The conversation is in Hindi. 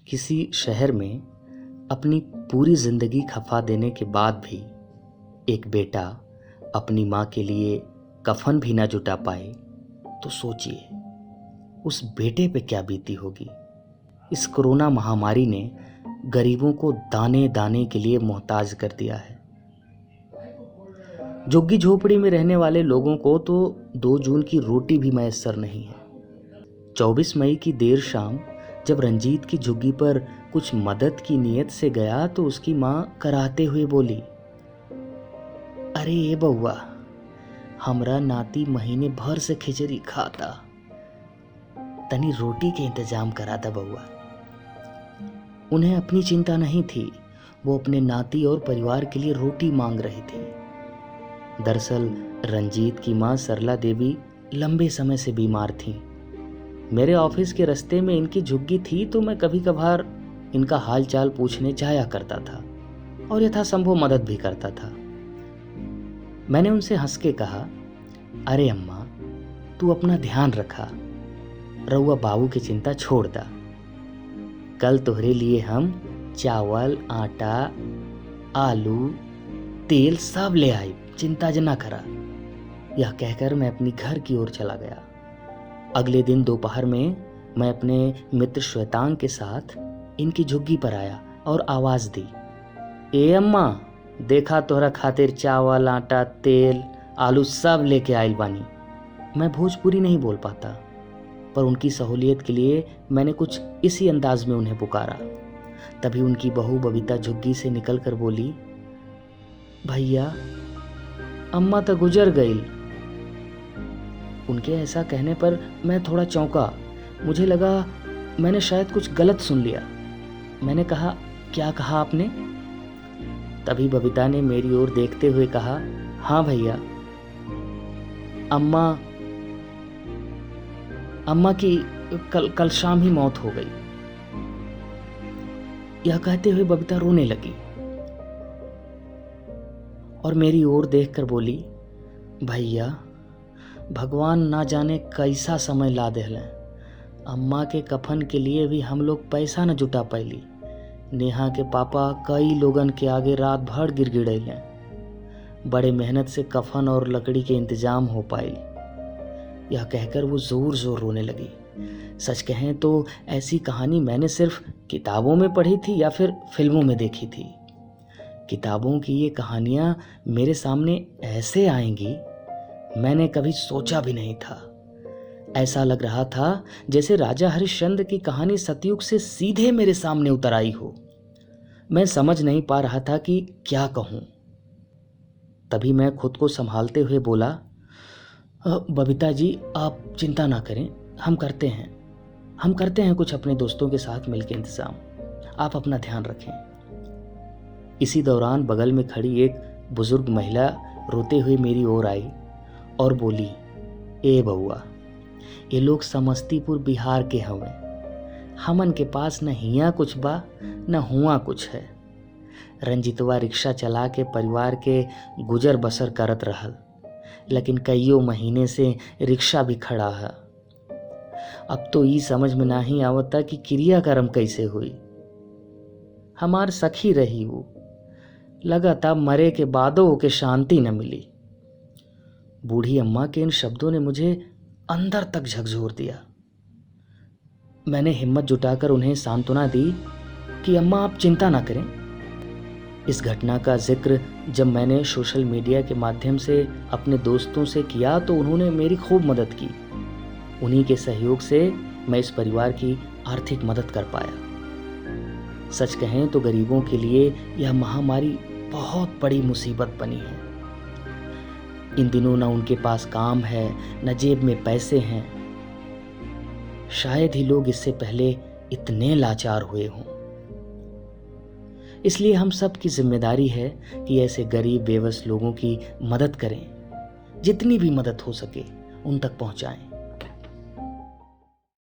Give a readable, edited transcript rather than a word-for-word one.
किसी शहर में अपनी पूरी जिंदगी खपा देने के बाद भी एक बेटा अपनी माँ के लिए कफन भी ना जुटा पाए तो सोचिए उस बेटे पे क्या बीती होगी। इस कोरोना महामारी ने गरीबों को दाने दाने के लिए मोहताज कर दिया है। झुग्गी झोपड़ी में रहने वाले लोगों को तो 2 जून की रोटी भी मैसर नहीं है। 24 मई की देर शाम जब रंजीत की झुग्गी पर कुछ मदद की नीयत से गया तो उसकी माँ कराहते हुए बोली, अरे ये बउआ, हमरा नाती महीने भर से खिचड़ी खाता, तनी रोटी के इंतजाम करा दा बउआ। उन्हें अपनी चिंता नहीं थी, वो अपने नाती और परिवार के लिए रोटी मांग रही थी। दरअसल रंजीत की माँ सरला देवी लंबे समय से बीमार थी। मेरे ऑफिस के रास्ते में इनकी झुग्गी थी तो मैं कभी कभार इनका हाल चाल पूछने जाया करता था और यथासंभव मदद भी करता था। मैंने उनसे हंस के कहा, अरे अम्मा, तू अपना ध्यान रखा, रउआ बाबू की चिंता छोड़ दा। कल तोहरे लिए हम चावल, आटा, आलू, तेल सब ले आई, चिंता जना करा। यह कहकर मैं अपनी घर की ओर चला गया। अगले दिन दोपहर में मैं अपने मित्र श्वेतांग के साथ इनकी झुग्गी पर आया और आवाज दी, ए अम्मा, देखा तोहरा खातिर चावल, आटा, तेल, आलू सब लेके आइल बानी। मैं भोजपुरी नहीं बोल पाता, पर उनकी सहूलियत के लिए मैंने कुछ इसी अंदाज में उन्हें पुकारा। तभी उनकी बहू बबीता झुग्गी से निकल कर बोली, भैया, अम्मा तो गुजर गई। उनके ऐसा कहने पर मैं थोड़ा चौंका। मुझे लगा मैंने शायद कुछ गलत सुन लिया। मैंने कहा, क्या कहा आपने? तभी बबीता ने मेरी ओर देखते हुए कहा, हाँ भैया, अम्मा की कल शाम ही मौत हो गई। यह कहते हुए बबीता रोने लगी और मेरी ओर देखकर बोली, भैया, भगवान ना जाने कैसा समय ला देहले। अम्मा के कफन के लिए भी हम लोग पैसा न जुटा पैली। नेहा के पापा कई लोगन के आगे रात भर गिड़गिड़ैले। बड़े मेहनत से कफन और लकड़ी के इंतजाम हो पाई। यह कहकर वो जोर जोर रोने लगी। सच कहें तो ऐसी कहानी मैंने सिर्फ किताबों में पढ़ी थी या फिर फिल्मों में देखी थी। किताबों की ये कहानियाँ मेरे सामने ऐसे आएंगी मैंने कभी सोचा भी नहीं था। ऐसा लग रहा था जैसे राजा हरिश्चंद्र की कहानी सतयुग से सीधे मेरे सामने उतर आई हो। मैं समझ नहीं पा रहा था कि क्या कहूँ। तभी मैं खुद को संभालते हुए बोला, बबीता जी, आप चिंता ना करें, हम करते हैं कुछ अपने दोस्तों के साथ मिलकर इंतजाम। आप अपना ध्यान रखें। इसी दौरान बगल में खड़ी एक बुजुर्ग महिला रोते हुए मेरी ओर आई और बोली, ए बउआ, ये लोग समस्तीपुर बिहार के हवें। हमन के पास न हिया कुछ बा न हुआ कुछ है। रंजितवा रिक्शा चला के परिवार के गुजर बसर करत रहल, लेकिन कईयों महीने से रिक्शा भी खड़ा है। अब तो ये समझ में नहीं आवता कि क्रियाक्रम कैसे हुई। हमार सखी रही वो, लगातार मरे के बादों के शांति न मिली। बूढ़ी अम्मा के इन शब्दों ने मुझे अंदर तक झकझोर दिया। मैंने हिम्मत जुटाकर उन्हें सांत्वना दी कि अम्मा, आप चिंता ना करें। इस घटना का जिक्र जब मैंने सोशल मीडिया के माध्यम से अपने दोस्तों से किया तो उन्होंने मेरी खूब मदद की। उन्हीं के सहयोग से मैं इस परिवार की आर्थिक मदद कर पाया। सच कहें तो गरीबों के लिए यह महामारी बहुत बड़ी मुसीबत बनी है। इन दिनों न उनके पास काम है, न जेब में पैसे हैं। शायद ही लोग इससे पहले इतने लाचार हुए हों। इसलिए हम सब की जिम्मेदारी है कि ऐसे गरीब बेबस लोगों की मदद करें। जितनी भी मदद हो सके उन तक पहुंचाएं।